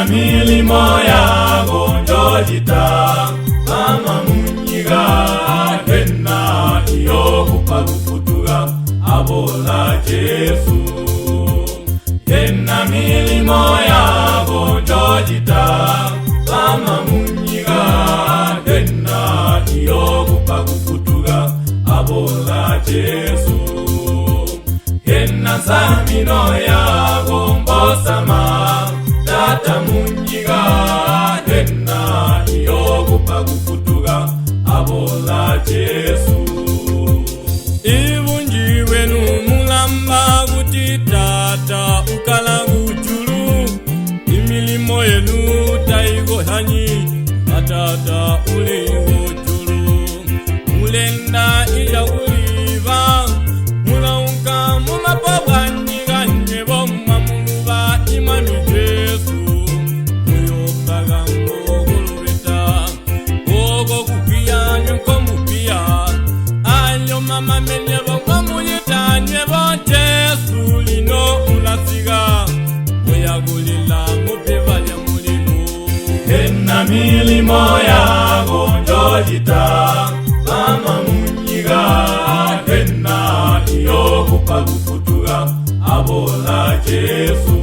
milimo yabo njojita mama munyiga henna iyo kupagufutuga abola Yesu. Henna milimo yabo njojita mama munyiga henna iyo kupagufutuga abola Yesu. Henna samino yabo mbosama tata munyiga henna iyo kupagufutuga abola Yesu. Ibunjiwe numulamba kuti tata ukala kujulu imilimo yenu taigohanyi atata uli kujulu mulenda ija kuliva mulauka mumapabwanyiga nyebo mamuluba imani Yesu muyobaga ngogulubita gogo kukia nyonko mupia ayo mama menyebo ngomuyita nyebo Yesu lino ulasiga muyagulila mupiva ya mulinu. Henna milimo yago njojita mama munyiga henna iyo kupagufutuga abola Yesu.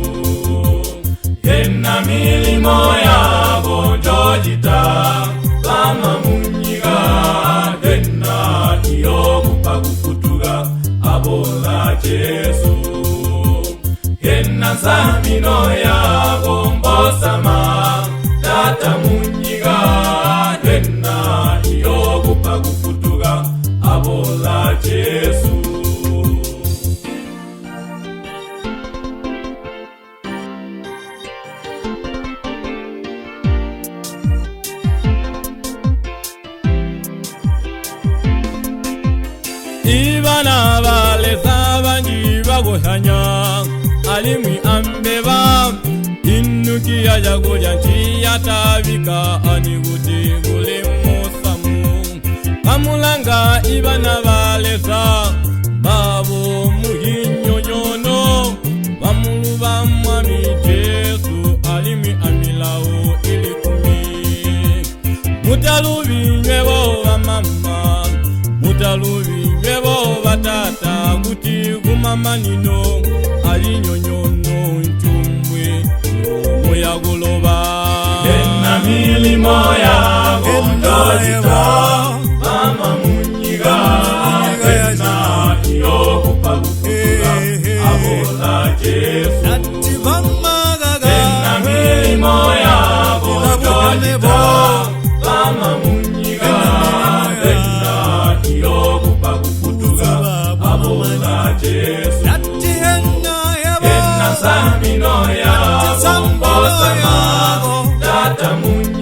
Henna milimo yago njojita mama munyiga henna iyo kupagufutuga abola Yesu. Henna samino yago mbosama tata munyiga henna iyo kupagufutuga abola Yesu. Ibana baleza banji bagohanya alimwi ambeba inuki ajagoja ntiyatabika aniguti gule musamu amulanga ibana baleza babo muhinyonyono bamuluba mwami Yesu alimwi amilao ilikumi mutalubi nyebo bamama mutalubi nyebo batata kuti kumama nino alinyonyono ntumwe muyaguloba. Henna milimo yago njojita mama munyiga henna iyo kupagufutuga abola Yesu. Henna milimo yago njojita mama munyiga henna iyo kupagufutuga abola Yesu. Henna samino yago mbosama tata munyiga